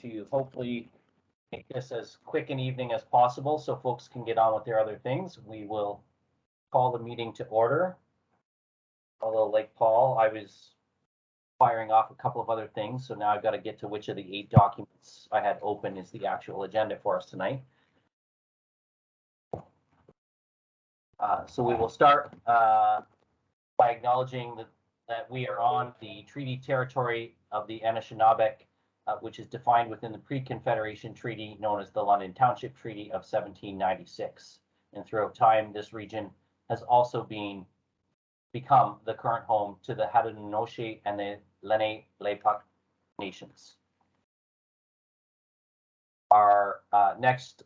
to hopefully make this as quick an evening as possible so folks can get on with their other things, we will call the meeting to order. Although, like Paul, I was firing off a couple of other things, so now I've got to get to which of the 8 documents I had open is the actual agenda for us tonight. So we will start by acknowledging that we are on the treaty territory of the Anishinaabe, which is defined within the pre-Confederation treaty known as the London Township Treaty of 1796. And throughout time, this region has also become the current home to the Haudenosaunee and the Lenni Lenape nations. Our next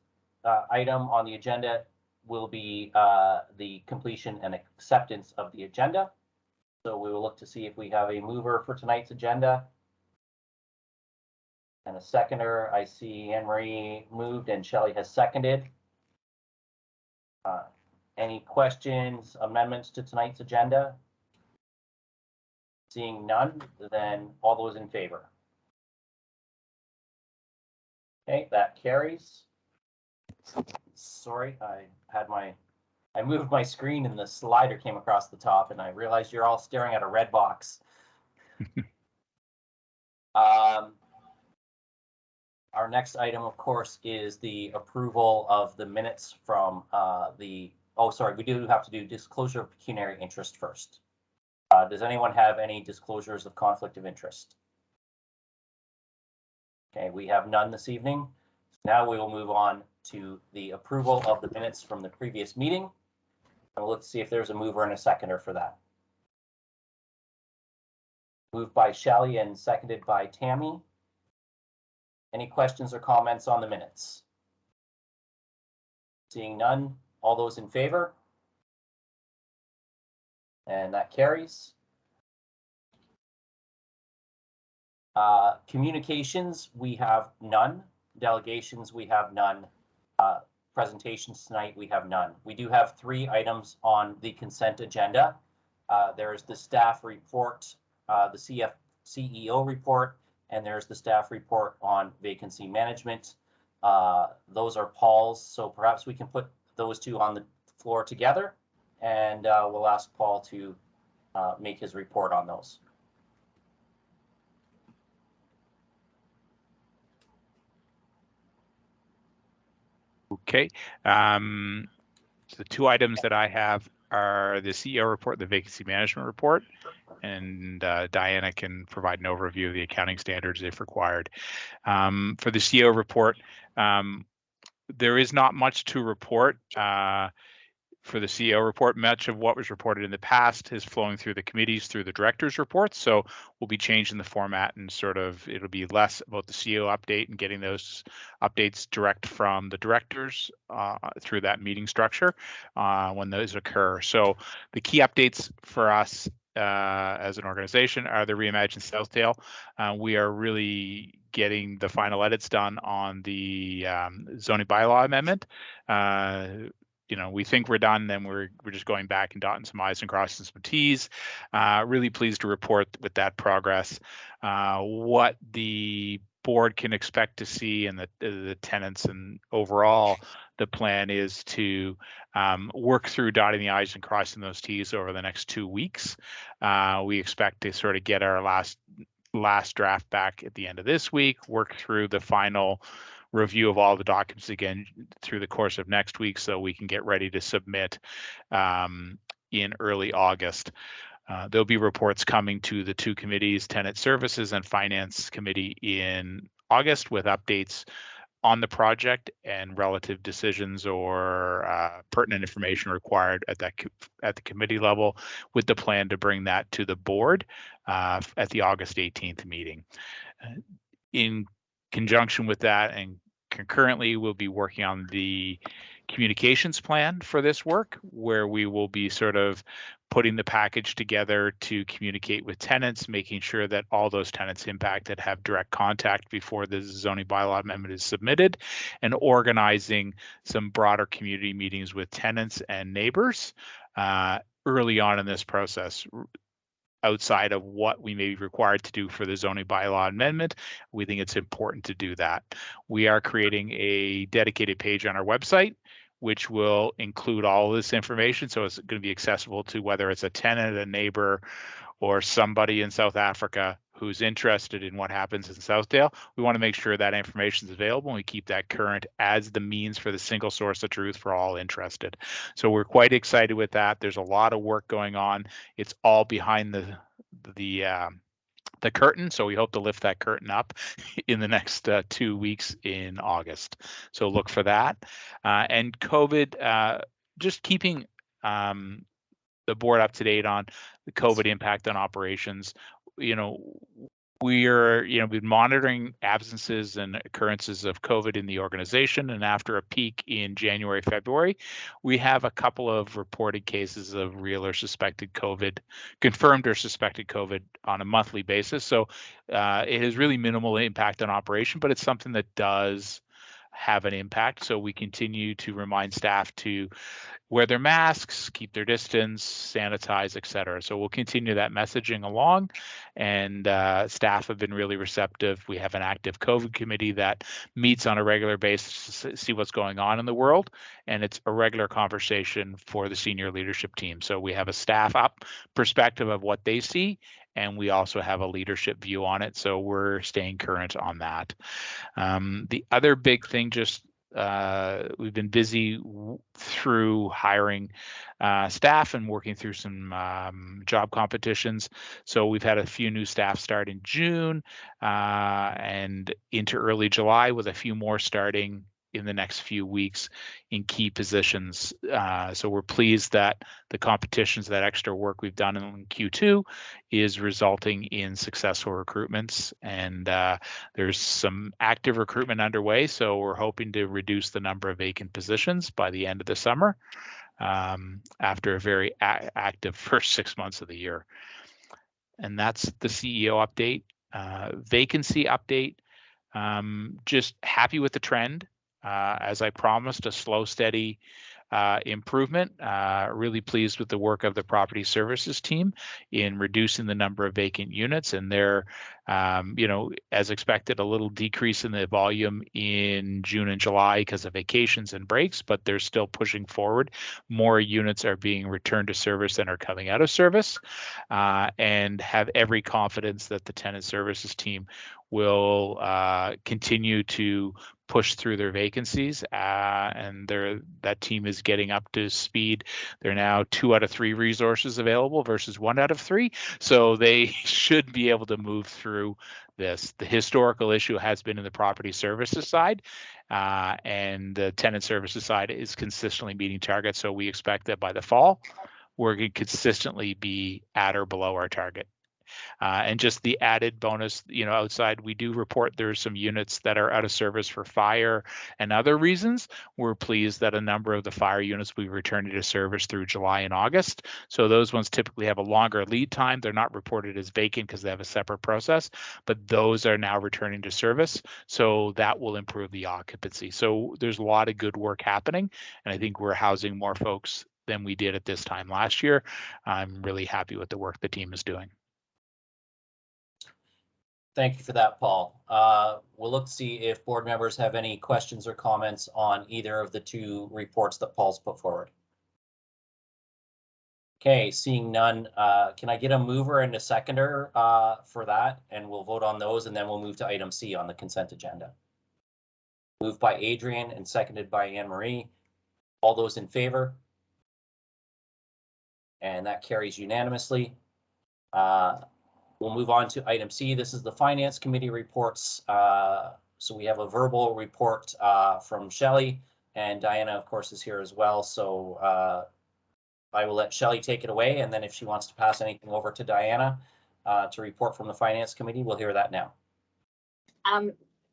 item on the agenda will be the completion and acceptance of the agenda. So we will look to see if we have a mover for tonight's agenda. And a seconder. I see Anne-Marie moved and Shelley has seconded. Any questions, amendments to tonight's agenda? Seeing none, then all those in favor. Okay, that carries. Sorry, I moved my screen and the slider came across the top and I realized you're all staring at a red box. Our next item, of course, is the approval of the minutes from we do have to do disclosure of pecuniary interest first. Does anyone have any disclosures of conflict of interest? Okay, we have none this evening. Now we will move on to the approval of the minutes from the previous meeting. And we'll look to see if there's a mover and a seconder for that. Moved by Shelley and seconded by Tammy. Any questions or comments on the minutes? Seeing none, all those in favor? And that carries. Communications, we have none. Delegations, we have none. Presentations tonight, we have none. We do have 3 items on the consent agenda. There's the staff report, the CEO report, and there's the staff report on vacancy management. Those are Paul's, so perhaps we can put those 2 on the floor together, and we'll ask Paul to make his report on those. Okay, so the 2 items that I have are the CEO report, the vacancy management report, and Diana can provide an overview of the accounting standards if required. For the CEO report, there is not much to report. For the CEO report, much of what was reported in the past is flowing through the committees, through the directors' reports. So we'll be changing the format and it'll be less about the CEO update and getting those updates direct from the directors through that meeting structure when those occur. So the key updates for us as an organization are the reimagined sales tail. We are really getting the final edits done on the zoning bylaw amendment. We think we're done, then we're just going back and dotting some I's and crossing some T's. Really pleased to report with that progress. What the board can expect to see and the tenants and overall the plan is to work through dotting the I's and crossing those T's over the next 2 weeks. We expect to sort of get our last draft back at the end of this week, work through the final review of all the documents again through the course of next week so we can get ready to submit in early August. There'll be reports coming to the 2 committees, Tenant Services and Finance Committee, in August with updates on the project and relative decisions or pertinent information required at the committee level, with the plan to bring that to the board at the August 18th meeting. In conjunction with that and concurrently, we'll be working on the communications plan for this work, where we will be sort of putting the package together to communicate with tenants, making sure that all those tenants impacted have direct contact before the zoning bylaw amendment is submitted, and organizing some broader community meetings with tenants and neighbors early on in this process. outside of what we may be required to do for the zoning bylaw amendment. We think it's important to do that. We are creating a dedicated page on our website, which will include all of this information. So it's going to be accessible to whether it's a tenant, a neighbor, or somebody in South Africa who's interested in what happens in Southdale. We want to make sure that information is available and we keep that current as the means for the single source of truth for all interested. So we're quite excited with that. There's a lot of work going on. It's all behind the curtain. So we hope to lift that curtain up in the next 2 weeks in August. So look for that. And COVID, just keeping the board up to date on the COVID impact on operations. We've been monitoring absences and occurrences of COVID in the organization. And after a peak in January, February, we have a couple of reported cases of real or suspected COVID, confirmed or suspected COVID on a monthly basis. So it has really minimal impact on operation, but it's something that does have an impact. So we continue to remind staff to wear their masks, keep their distance, sanitize, et cetera. So we'll continue that messaging along, and staff have been really receptive. We have an active COVID committee that meets on a regular basis to see what's going on in the world, and it's a regular conversation for the senior leadership team. So we have a staff up perspective of what they see, and we also have a leadership view on it. So we're staying current on that. The other big thing, we've been busy through hiring staff and working through some job competitions. So we've had a few new staff start in June and into early July, with a few more starting in the next few weeks in key positions. So we're pleased that the competitions, that extra work we've done in Q2 is resulting in successful recruitments. And there's some active recruitment underway. So we're hoping to reduce the number of vacant positions by the end of the summer after a very active first 6 months of the year. And that's the CEO update. Vacancy update. Just happy with the trend. As I promised, a slow, steady improvement. Really pleased with the work of the property services team in reducing the number of vacant units, and they're, as expected, a little decrease in the volume in June and July because of vacations and breaks, but they're still pushing forward. More units are being returned to service than are coming out of service, and have every confidence that the tenant services team will continue to push through their vacancies, and that team is getting up to speed. They're now 2 out of 3 resources available versus 1 out of 3, so they should be able to move through this. The historical issue has been in the property services side, and the tenant services side is consistently meeting targets. So we expect that by the fall, we're going to consistently be at or below our target. And just the added bonus, outside, we do report there's some units that are out of service for fire and other reasons. We're pleased that a number of the fire units we returned into service through July and August. So those ones typically have a longer lead time. They're not reported as vacant because they have a separate process, but those are now returning to service. So that will improve the occupancy. So there's a lot of good work happening, and I think we're housing more folks than we did at this time last year. I'm really happy with the work the team is doing. Thank you for that, Paul. We'll look to see if board members have any questions or comments on either of the 2 reports that Paul's put forward. Okay, seeing none, can I get a mover and a seconder for that? And we'll vote on those, and then we'll move to item C on the consent agenda. Moved by Adrian and seconded by Anne Marie. All those in favor? And that carries unanimously. We'll move on to item C. This is the Finance Committee reports. So we have a verbal report from Shelley, and Diana, of course, is here as well. So I will let Shelley take it away, and then if she wants to pass anything over to Diana to report from the Finance Committee, we'll hear that now.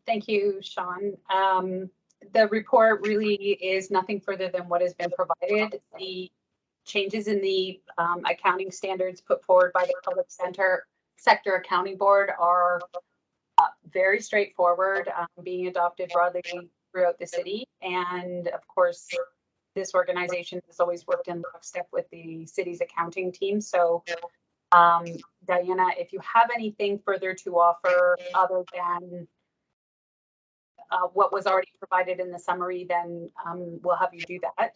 Thank you, Sean. The report really is nothing further than what has been provided. The changes in the accounting standards put forward by the Public Sector Accounting Board are very straightforward, being adopted broadly throughout the city. And of course, this organization has always worked in lockstep with the city's accounting team. So Diana, if you have anything further to offer other than what was already provided in the summary, then we'll have you do that.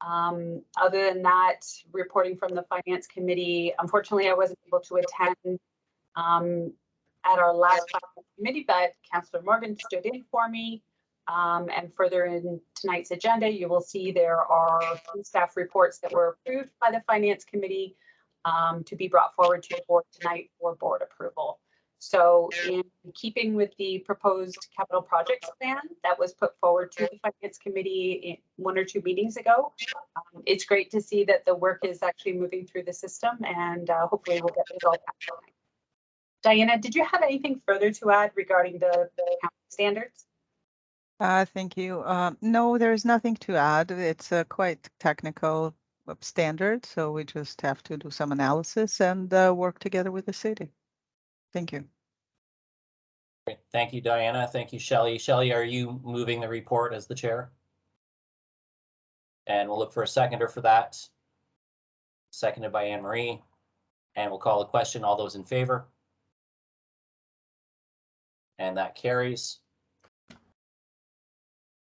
Other than that, reporting from the Finance Committee, unfortunately, I wasn't able to attend at our last Finance Committee, but Councillor Morgan stood in for me. And further in tonight's agenda, you will see there are staff reports that were approved by the Finance Committee to be brought forward to the board tonight for board approval. So in keeping with the proposed capital projects plan that was put forward to the Finance Committee 1 or 2 meetings ago, it's great to see that the work is actually moving through the system, and hopefully we'll get resolved after. Diana, did you have anything further to add regarding the accounting standards? Thank you. No, there's nothing to add. It's a quite technical standard, so we just have to do some analysis and work together with the city. Thank you. Great. Thank you, Diana. Thank you, Shelley. Shelley, are you moving the report as the chair? And we'll look for a seconder for that. Seconded by Anne Marie. And we'll call a question. All those in favor? And that carries.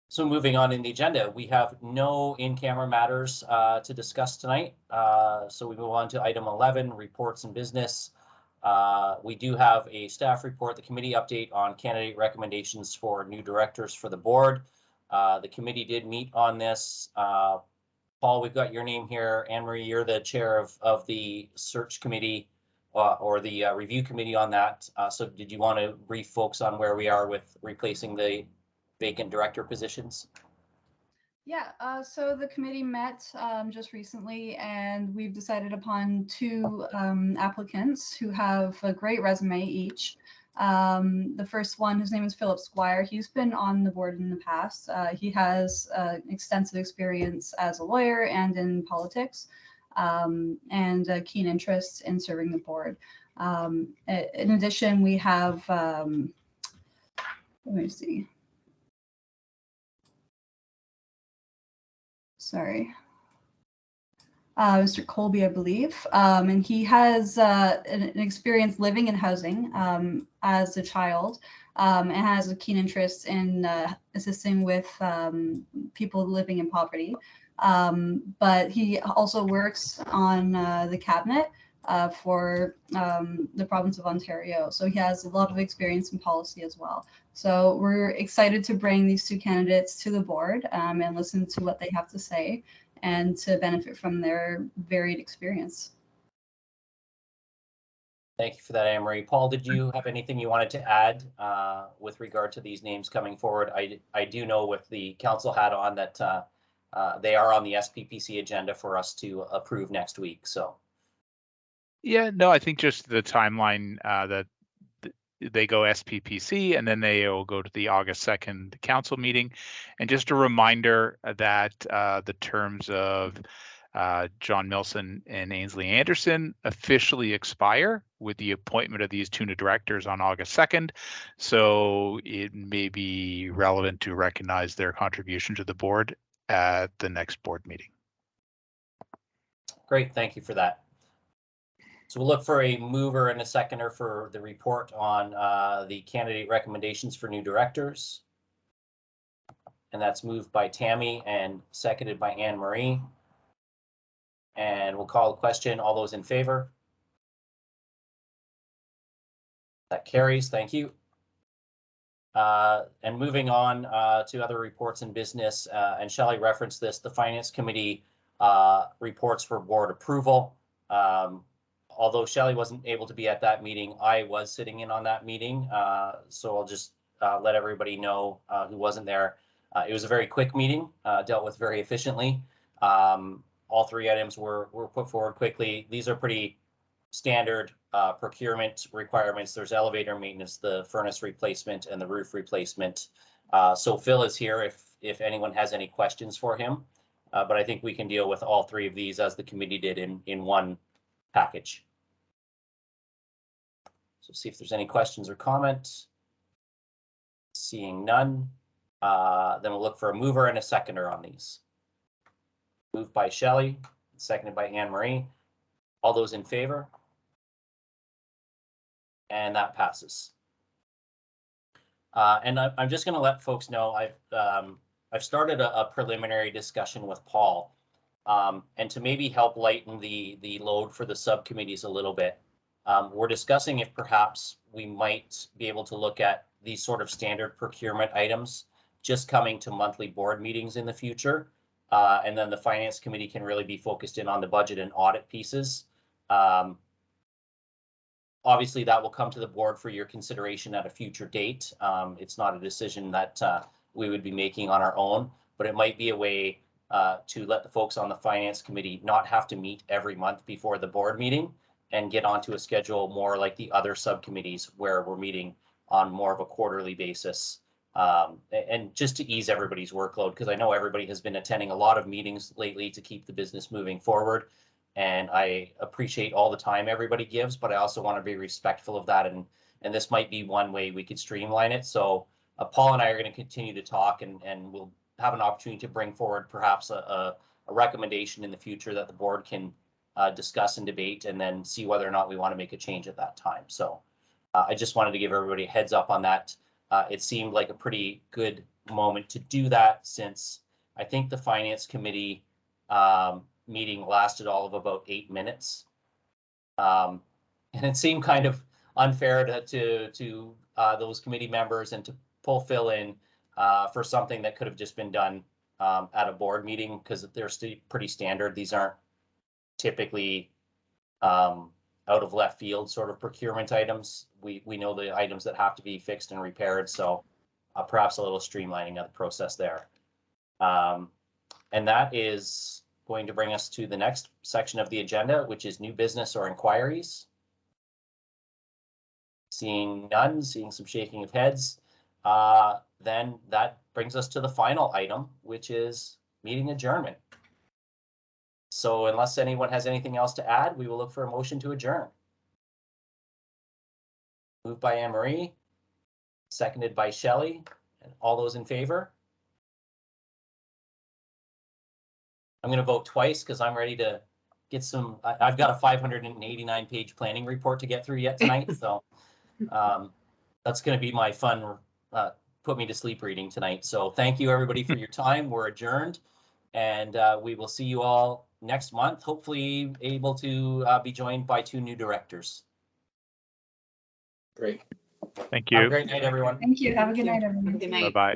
So moving on in the agenda, we have no in-camera matters to discuss tonight. So we move on to item 11, reports and business. We do have a staff report, the committee update on candidate recommendations for new directors for the board. The committee did meet on this. Paul, we've got your name here. Anne Marie, you're the chair of the search committee or the review committee on that. So did you want to brief folks on where we are with replacing the vacant director positions? Yeah, so the committee met just recently, and we've decided upon 2 applicants who have a great resume each. The first one, his name is Philip Squire. He's been on the board in the past. He has extensive experience as a lawyer and in politics, and a keen interest in serving the board. In addition, we have, let me see. Sorry. Mr. Colby, I believe, and he has an experience living in housing as a child, and has a keen interest in assisting with people living in poverty. But he also works on the cabinet for the province of Ontario. So he has a lot of experience in policy as well. So we're excited to bring these 2 candidates to the board and listen to what they have to say and to benefit from their varied experience. Thank you for that, Anne Marie. Paul, did you have anything you wanted to add with regard to these names coming forward? I do know with the council hat on that they are on the SPPC agenda for us to approve next week. So. Yeah, no, I think just the timeline that they go SPPC and then they will go to the August 2nd council meeting. And just a reminder that the terms of John Milson and Ainsley Anderson officially expire with the appointment of these 2 new directors on August 2nd. So it may be relevant to recognize their contribution to the board at the next board meeting. Great, thank you for that. So we'll look for a mover and a seconder for the report on the candidate recommendations for new directors. And that's moved by Tammy and seconded by Anne Marie. And we'll call a question. All those in favor? That carries, thank you. And moving on to other reports in business, and Shelley referenced this, the Finance Committee reports for board approval. Although Shelley wasn't able to be at that meeting, I was sitting in on that meeting. So I'll just let everybody know who wasn't there. It was a very quick meeting, dealt with very efficiently. All 3 items were put forward quickly. These are pretty standard procurement requirements. There's elevator maintenance, the furnace replacement, and the roof replacement. So Phil is here if anyone has any questions for him. But I think we can deal with all 3 of these as the committee did in one package. So see if there's any questions or comments. Seeing none, then we'll look for a mover and a seconder on these. Moved by Shelley, seconded by Anne Marie. All those in favor? And that passes. And I'm just going to let folks know I've started a preliminary discussion with Paul, and to maybe help lighten the load for the subcommittees a little bit. We're discussing if perhaps we might be able to look at these sort of standard procurement items just coming to monthly board meetings in the future. And then the finance committee can really be focused in on the budget and audit pieces. Obviously, that will come to the board for your consideration at a future date. It's not a decision that we would be making on our own, but it might be a way to let the folks on the finance committee not have to meet every month before the board meeting and get onto a schedule more like the other subcommittees where we're meeting on more of a quarterly basis. And just to ease everybody's workload, because I know everybody has been attending a lot of meetings lately to keep the business moving forward. And I appreciate all the time everybody gives, but I also want to be respectful of that. And this might be one way we could streamline it. So Paul and I are going to continue to talk, and we'll have an opportunity to bring forward perhaps a recommendation in the future that the board can discuss and debate, and then see whether or not we want to make a change at that time. So I just wanted to give everybody a heads up on that. It seemed like a pretty good moment to do that, since I think the finance committee meeting lasted all of about 8 minutes. And it seemed kind of unfair to those committee members and to pull Phil in for something that could have just been done at a board meeting, because they're still pretty standard. These aren't typically out of left field sort of procurement items. We know the items that have to be fixed and repaired, so perhaps a little streamlining of the process there. And that is going to bring us to the next section of the agenda, which is new business or inquiries. Seeing none, seeing some shaking of heads, then that brings us to the final item, which is meeting adjournment. So unless anyone has anything else to add, we will look for a motion to adjourn. Moved by Anne-Marie, seconded by Shelley, and all those in favor? I'm going to vote twice because I'm ready to get some. I've got a 589-page planning report to get through yet tonight, so that's going to be my fun, put me to sleep reading tonight. So thank you everybody for your time. We're adjourned, and we will see you all next month. Hopefully able to be joined by 2 new directors. Great. Thank Have a you. great night, everyone. Thank you. Have a good night, everyone. Good night. Bye-bye.